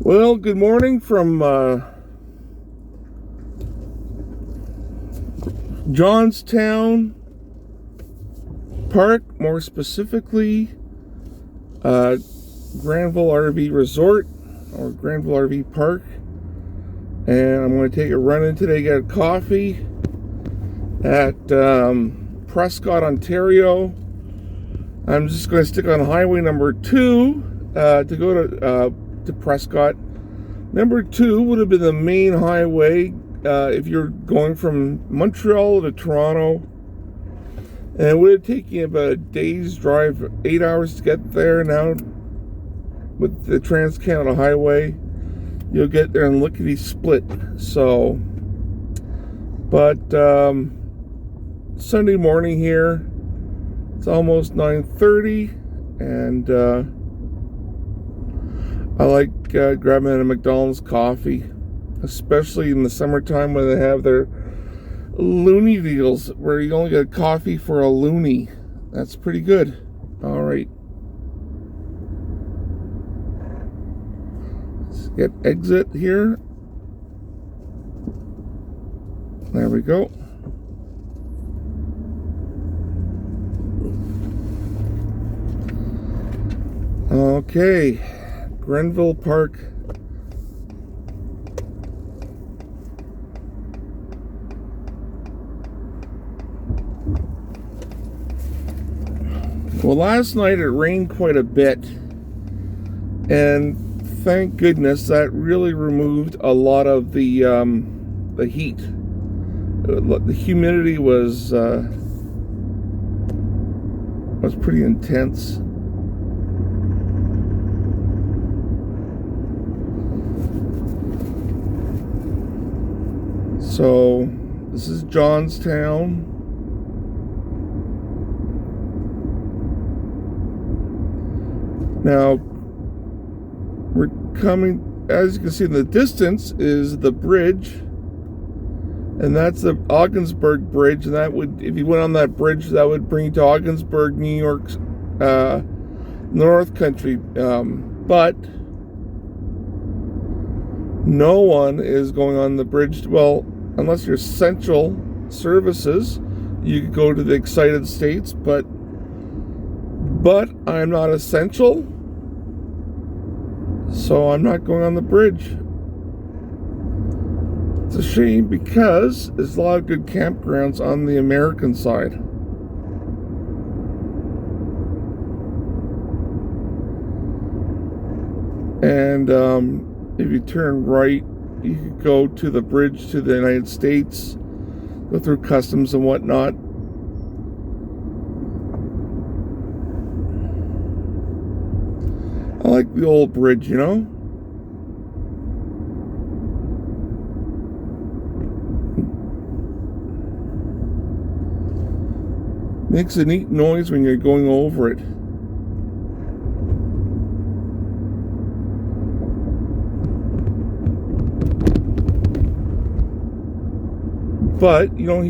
Well, good morning from Johnstown Park, more specifically, Granville RV Resort or Granville RV Park. And I'm going to take a run in today, get a coffee at Prescott, Ontario. I'm just going to stick on highway number 2 to go to Prescott. Number 2 would have been the main highway if you're going from Montreal to Toronto. And it would have taken you about a day's drive, 8 hours to get there. Now, with the Trans-Canada Highway, you'll get there in lickety-split. So, but Sunday morning here, it's almost 9:30, and I like grabbing a McDonald's coffee, especially in the summertime when they have their loony deals where you only get coffee for a loony. That's pretty good. All right. Let's get exit here. There we go. Okay. Granville Park. Well, last night it rained quite a bit, and thank goodness that really removed a lot of the heat. The humidity was pretty intense. So this is Johnstown. Now, we're coming, as you can see in the distance, is the bridge. And that's the Ogdensburg Bridge. And that would, if you went on that bridge, that would bring you to Ogdensburg, New York's North Country. But no one is going on the bridge. Well, unless you're essential services, you could go to the Excited States. But I'm not essential, so I'm not going on the bridge. It's a shame because there's a lot of good campgrounds on the American side. And if you turn right, you could go to the bridge to the United States, go through customs and whatnot. I like the old bridge, you know? Makes a neat noise when you're going over it. But, you know,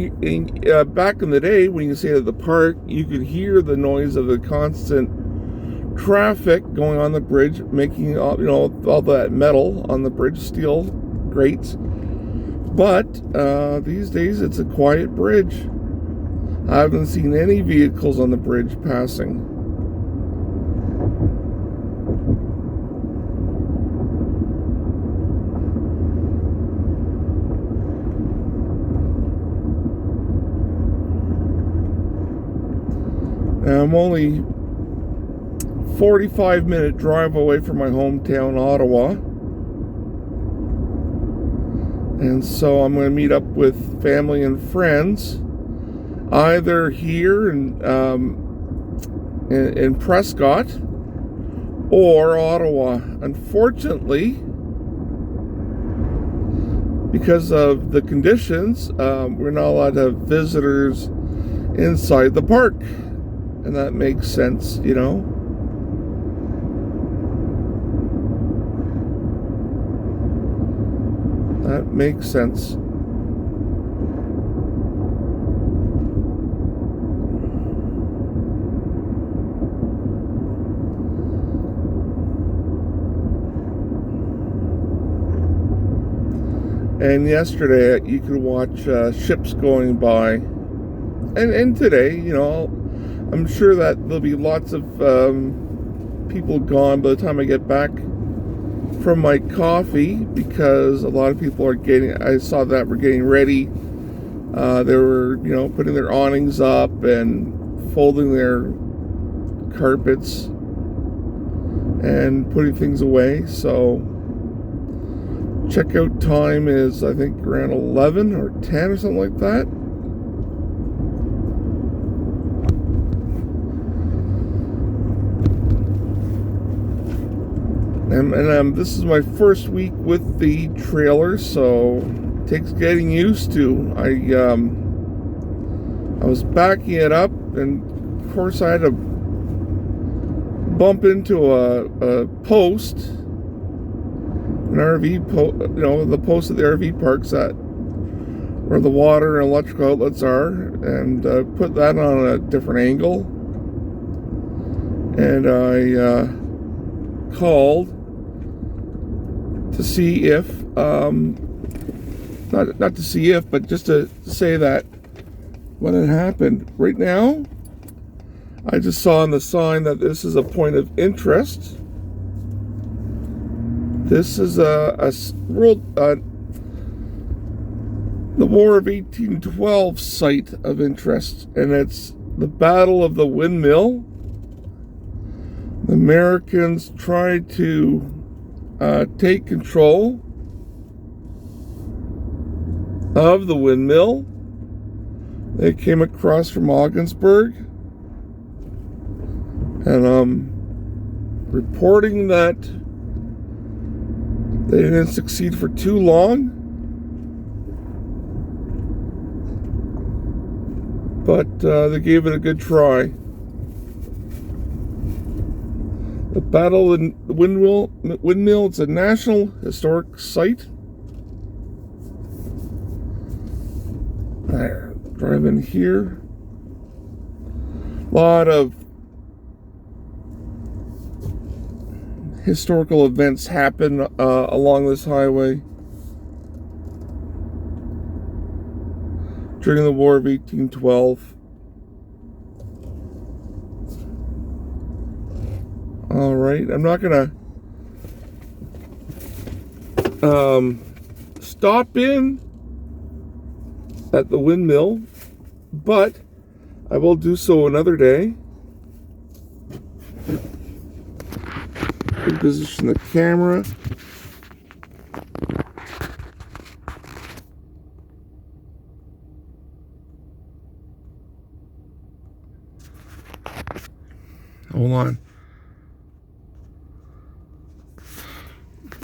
back in the day, when you stayed at the park, you could hear the noise of the constant traffic going on the bridge, making all that metal on the bridge, steel grates. But these days, it's a quiet bridge. I haven't seen any vehicles on the bridge passing. Now, I'm only 45-minute drive away from my hometown, Ottawa. And so I'm going to meet up with family and friends, either here in Prescott or Ottawa. Unfortunately, because of the conditions, we're not allowed to have visitors inside the park. And that makes sense, you know. That makes sense. And yesterday you could watch ships going by. And today, you know, I'm sure that there'll be lots of people gone by the time I get back from my coffee, because a lot of people are I saw that we're getting ready. They were, you know, putting their awnings up and folding their carpets and putting things away. So checkout time is, I think, around 11 or 10 or something like that. And this is my first week with the trailer, so it takes getting used to. I was backing it up, and of course I had to bump into a post, an RV post, you know, the post at the RV parks that where the water and electrical outlets are, and put that on a different angle. And I called to see if, not to see if, but just to say that what had happened. Right now, I just saw on the sign that this is a point of interest. This is the War of 1812 site of interest, and it's the Battle of the Windmill. The Americans tried to take control of the windmill. They came across from Ogdensburg, and reporting that they didn't succeed for too long, but they gave it a good try. The Battle of the Windmill, it's a National Historic Site. There, drive in here. A lot of historical events happen along this highway during the War of 1812. All right, I'm not gonna stop in at the windmill, but I will do so another day. Position the camera. Hold on.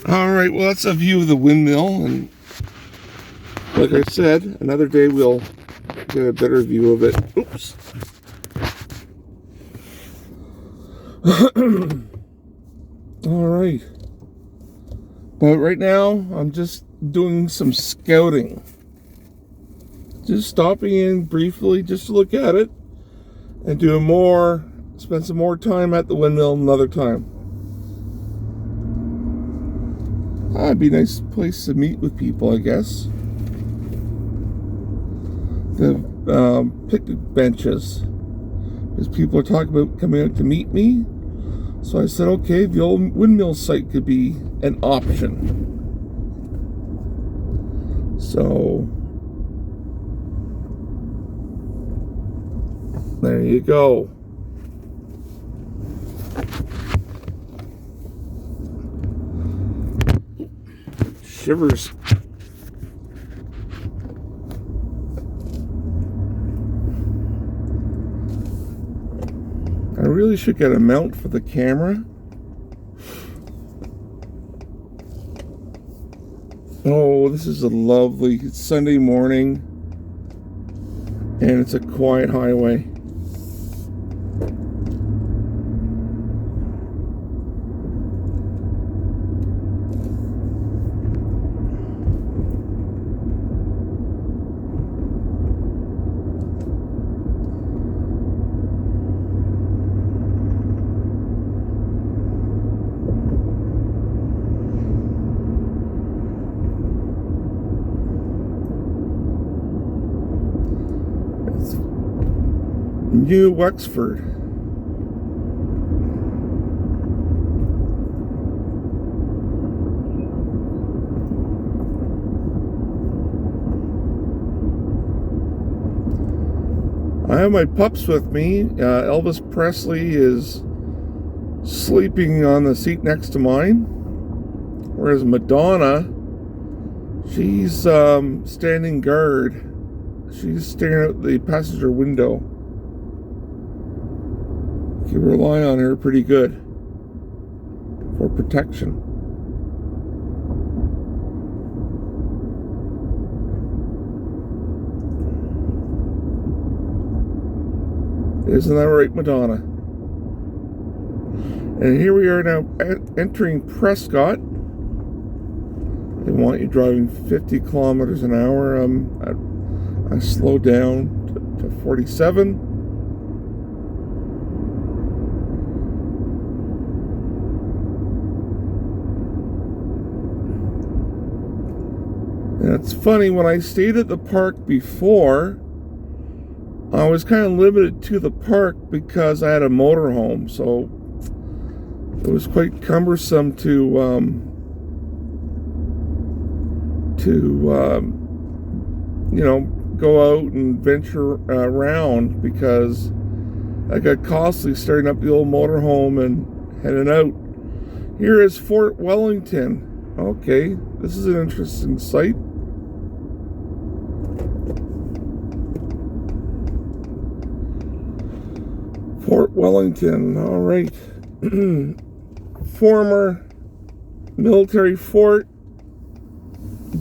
All right, well, that's a view of the windmill, and like I said, another day we'll get a better view of it. Oops. All right. But right now, I'm just doing some scouting. Just stopping in briefly just to look at it, and spend some more time at the windmill another time. That'd be a nice place to meet with people, I guess. The picnic benches. Because people are talking about coming out to meet me. So I said, okay, the old windmill site could be an option. So, there you go. Shivers. I really should get a mount for the camera. Oh, this is a lovely Sunday morning, and it's a quiet highway. New Wexford. I have my pups with me. Elvis Presley is sleeping on the seat next to mine, whereas Madonna, she's standing guard. She's staring out the passenger window. You can rely on her pretty good for protection. Isn't that right, Madonna? And here we are now entering Prescott. They want you driving 50 kilometers an hour. I slowed down to 47. And it's funny, when I stayed at the park before, I was kind of limited to the park because I had a motorhome, so it was quite cumbersome to go out and venture around, because I got costly starting up the old motorhome and heading out. Here is Fort Wellington. Okay, this is an interesting site. Fort Wellington, all right. Former military fort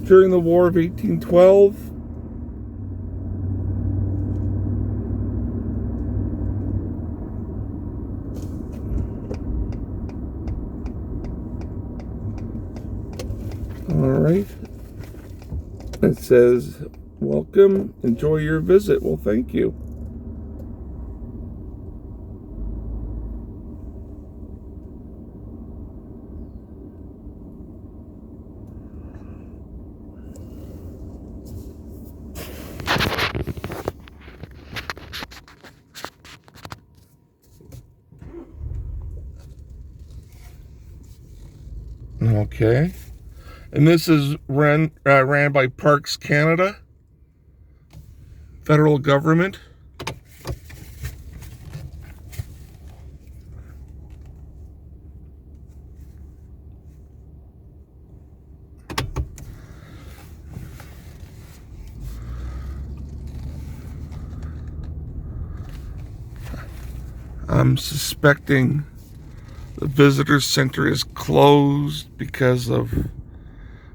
during the War of 1812. All right. It says, welcome, enjoy your visit. Well, thank you. Okay. And this is ran by Parks Canada, federal government. I'm suspecting the visitor center is closed because of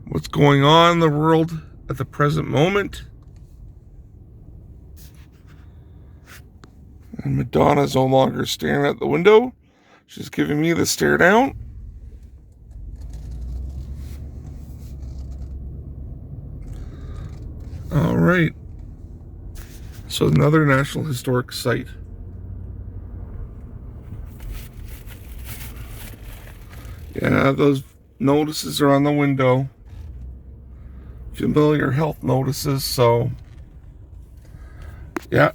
what's going on in the world at the present moment. And Madonna's no longer staring at the window. She's giving me the stare down. All right. So another National Historic Site. Yeah, those notices are on the window. Familiar health notices, so yeah,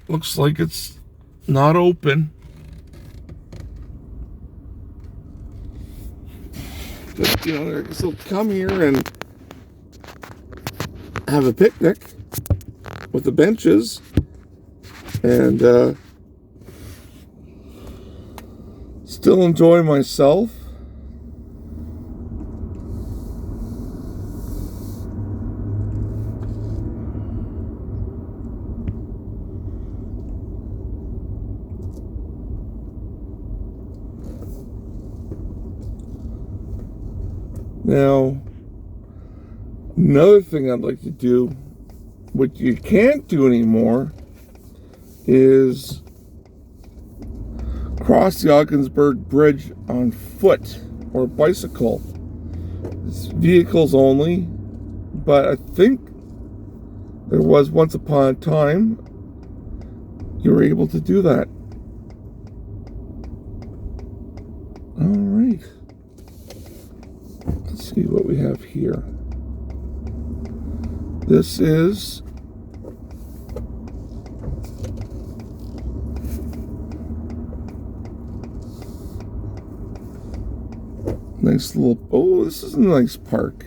looks like it's not open. But, I guess they'll come here and have a picnic with the benches and still enjoy myself. Now, another thing I'd like to do, what you can't do anymore, is cross the Ogdensburg Bridge on foot or bicycle. It's vehicles only, but I think there was once upon a time you were able to do that. All right. Let's see what we have here. This is Nice little, oh, this is a nice park,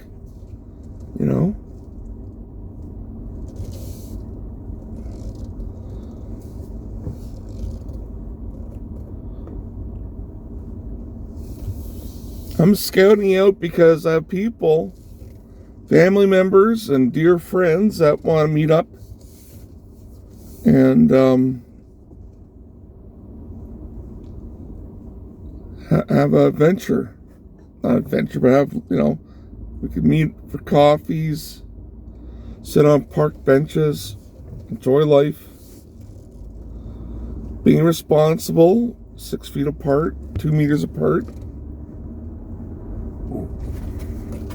you know. I'm scouting out because I have people, family members and dear friends that want to meet up and have a venture. Not adventure, but have, you know, we could meet for coffees, sit on park benches, enjoy life, being responsible, 6 feet apart, 2 meters apart.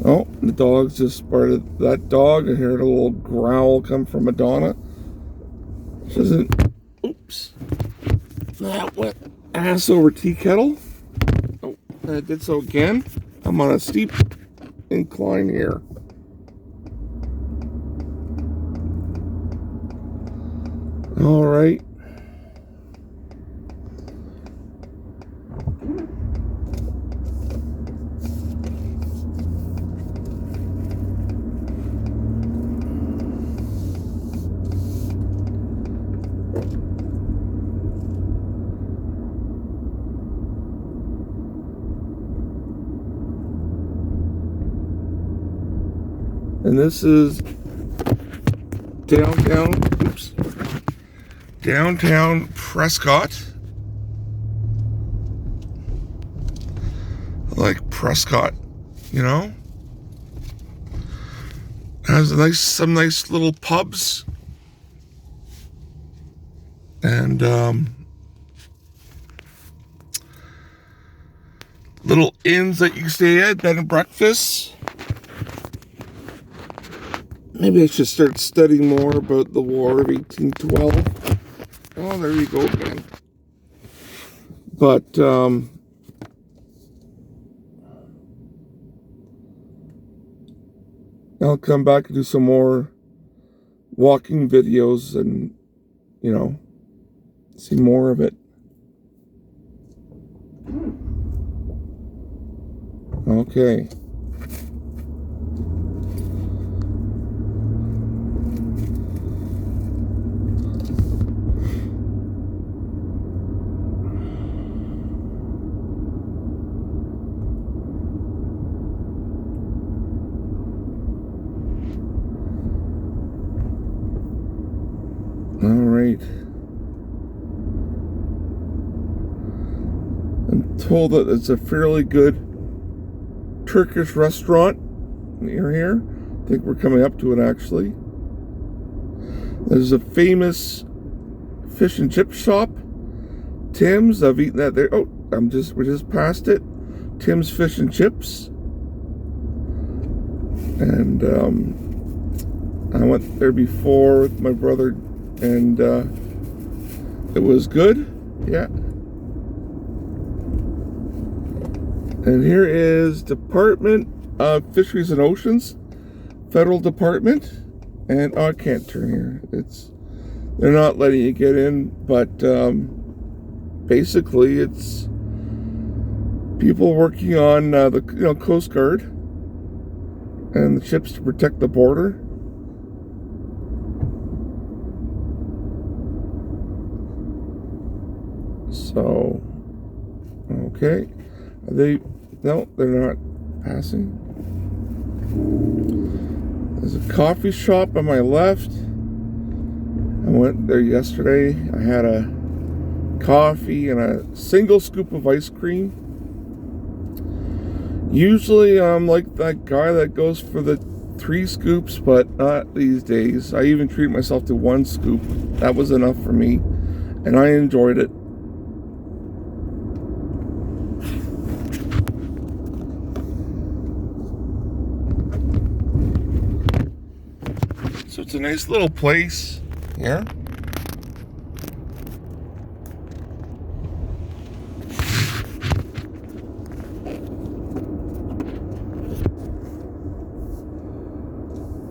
Oh, the dog's just spotted that dog. I heard a little growl come from Madonna. She doesn't, oops, that went ass over tea kettle. Oh, I did so again. I'm on a steep incline here. All right. And this is downtown Prescott. Like Prescott, you know? Has some nice little pubs. And little inns that you can stay at, bed and breakfast. Maybe I should start studying more about the War of 1812. Oh, there you go again. But, I'll come back and do some more walking videos and, you know, see more of it. Okay. All right. I'm told that it's a fairly good Turkish restaurant near here. I think we're coming up to it actually. There's a famous fish and chip shop, Tim's. I've eaten that there. Oh, we're just past it. Tim's Fish and Chips. And I went there before with my brother, and it was good. Yeah. And here is Department of Fisheries and Oceans, Federal Department. And oh, I can't turn here. They're not letting you get in, but basically it's people working on the Coast Guard and the ships to protect the border. So, okay. No, they're not passing. There's a coffee shop on my left. I went there yesterday. I had a coffee and a single scoop of ice cream. Usually I'm like that guy that goes for the 3 scoops, but not these days. I even treat myself to 1 scoop. That was enough for me, and I enjoyed it. So it's a nice little place here.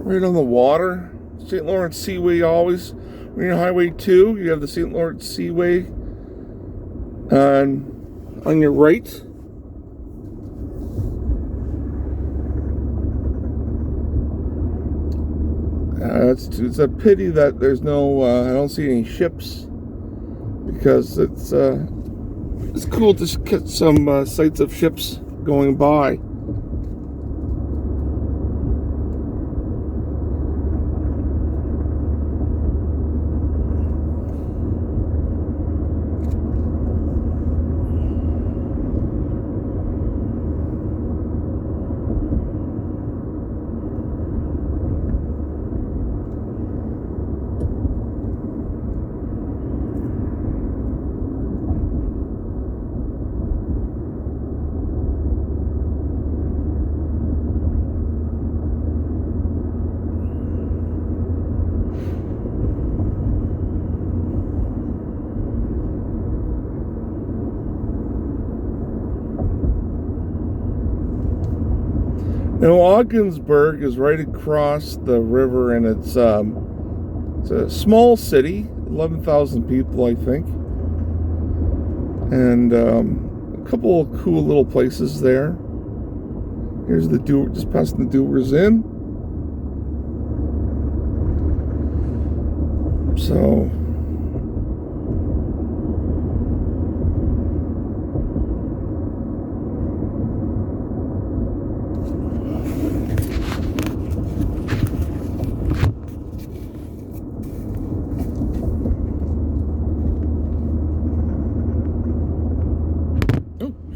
Right on the water. St. Lawrence Seaway always. When you're on Highway 2, you have the St. Lawrence Seaway on your right. It's a pity that there's no, I don't see any ships, because it's cool to get some sights of ships going by. Now, Ogdensburg is right across the river, and it's a small city, 11,000 people, I think, and a couple of cool little places there. Here's the just past the Dewars Inn. So.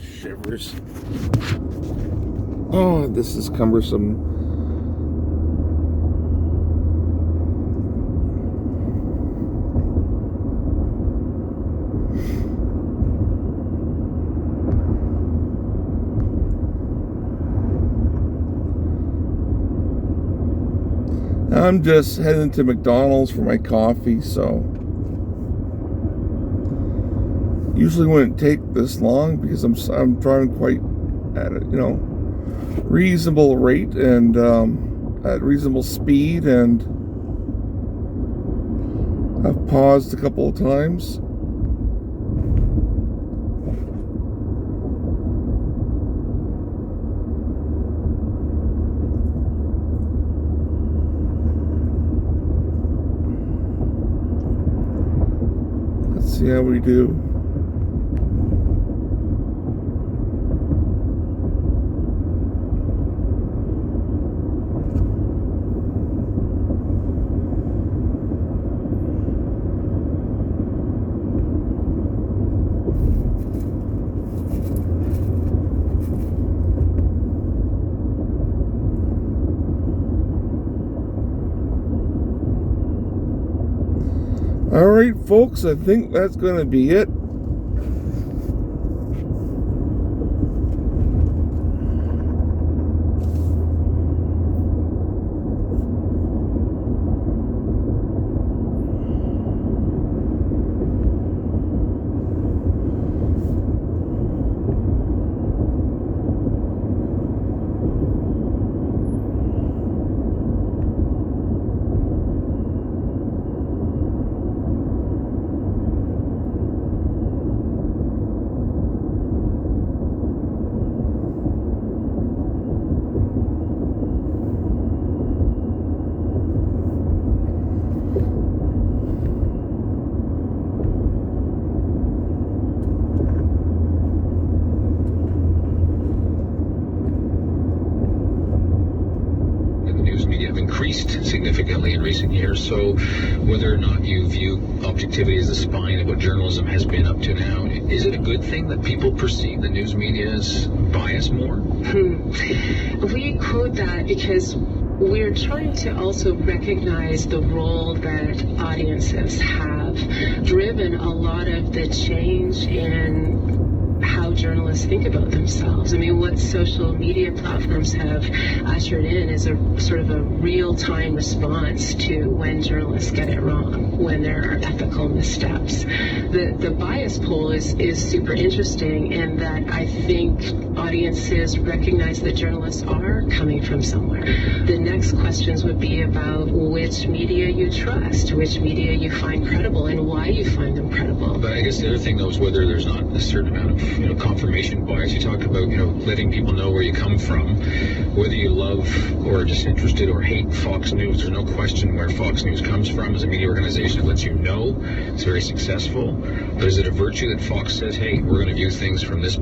Shivers. Oh, this is cumbersome. I'm just heading to McDonald's for my coffee, so usually wouldn't take this long because I'm driving quite at a reasonable rate and at reasonable speed, and I've paused a couple of times. Let's see how we do. All right, folks, I think that's going to be it. Significantly in recent years. So whether or not you view objectivity as the spine of what journalism has been up to now, is it a good thing that people perceive the news media as biased more? We quote that because we're trying to also recognize the role that audiences have driven a lot of the change in how journalists think about themselves. I mean, what social media platforms have ushered in is a sort of a real-time response to when journalists get it wrong, when there are ethical missteps. The bias poll is super interesting in that I think audiences recognize that journalists are coming from somewhere. The next questions would be about which media you trust, which media you find credible, and why you find them credible. But I guess the other thing, though, is whether there's not a certain amount of confirmation bias. You talk about letting people know where you come from, whether you love or are just interested or hate Fox News. There's no question where Fox News comes from as a media organization. It lets you know it's very successful. But is it a virtue that Fox says, hey, we're going to view things from this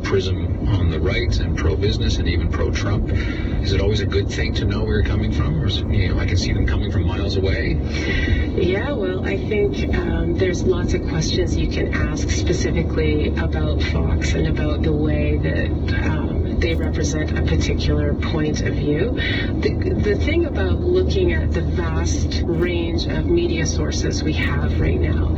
prism on the right and pro-business and even pro-Trump? Is it always a good thing to know where you're coming from? Or I can see them coming from miles away. Yeah, well, I think there's lots of questions you can ask specifically about Fox and about the way that they represent a particular point of view. The thing about looking at the vast range of media sources we have right now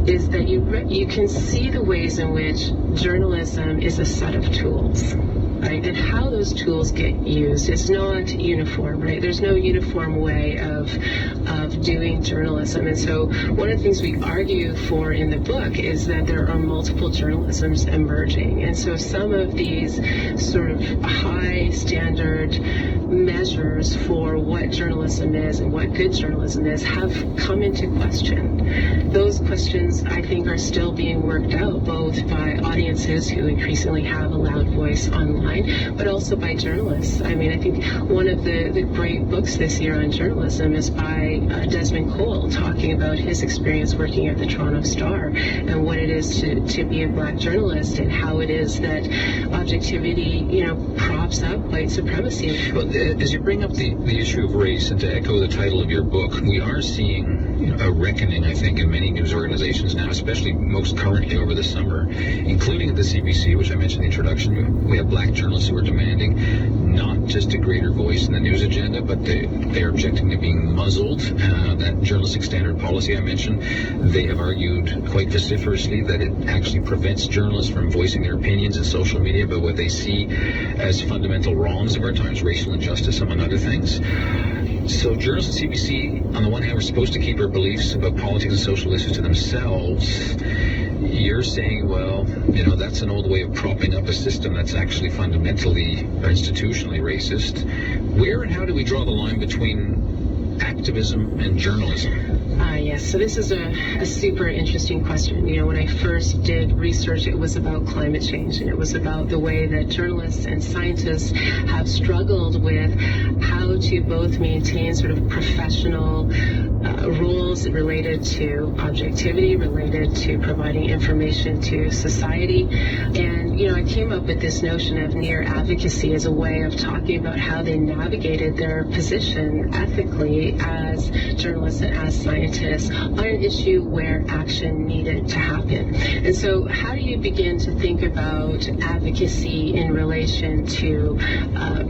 is that you can see the ways in which journalism is a set of tools. Right? And how those tools get used is not uniform, right? There's no uniform way of doing journalism. And so one of the things we argue for in the book is that there are multiple journalisms emerging. And so some of these sort of high standard measures for what journalism is and what good journalism is have come into question. Those questions, I think, are still being worked out, both by audiences who increasingly have a loud voice online, but also by journalists. I mean, I think one of the great books this year on journalism is by Desmond Cole, talking about his experience working at the Toronto Star and what it is to be a black journalist and how it is that objectivity, props up white supremacy. Well, as you bring up the issue of race, and to echo the title of your book, we are seeing a reckoning, I think, in many news organizations now, especially most currently over the summer, including at the CBC, which I mentioned in the introduction. We have black journalists who are demanding not just a greater voice in the news agenda, but they are objecting to being muzzled. That journalistic standard policy I mentioned, they have argued quite vociferously that it actually prevents journalists from voicing their opinions in social media about what they see as fundamental wrongs of our times, racial injustice, among other things. So journalists at CBC, on the one hand, we're supposed to keep our beliefs about politics and social issues to themselves. You're saying, well, that's an old way of propping up a system that's actually fundamentally or institutionally racist. Where and how do we draw the line between activism and journalism? Yes, so this is a super interesting question. When I first did research, it was about climate change, and it was about the way that journalists and scientists have struggled with how to both maintain sort of professional roles related to objectivity, related to providing information to society. And, I came up with this notion of near advocacy as a way of talking about how they navigated their position ethically as journalists and as scientists on an issue where action needed to happen. And so how do you begin to think about advocacy in relation to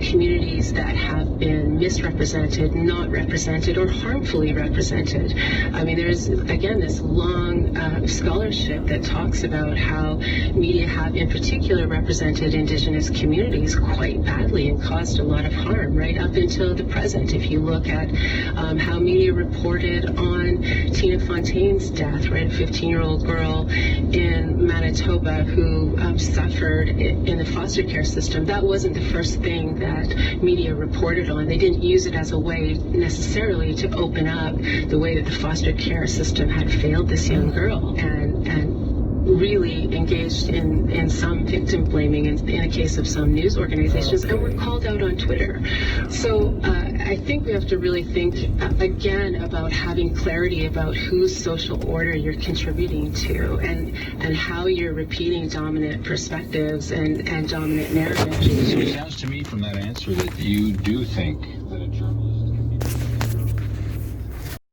communities that have been misrepresented, not represented, or harmfully represented? I mean, there's, again, this long scholarship that talks about how media have in particular represented Indigenous communities quite badly and caused a lot of harm right up until the present. If you look at how media reported on Tina Fontaine's death, right, a 15-year-old girl in Manitoba who suffered in the foster care system, that wasn't the first thing that media reported on. They didn't use it as a way necessarily to open up the way that the foster care system had failed this young girl and really engaged in some victim blaming in the case of some news organizations, and were called out on Twitter. So I think we have to really think again about having clarity about whose social order you're contributing to and how you're repeating dominant perspectives and dominant narratives. So it sounds to me from that answer that you do think that a journalist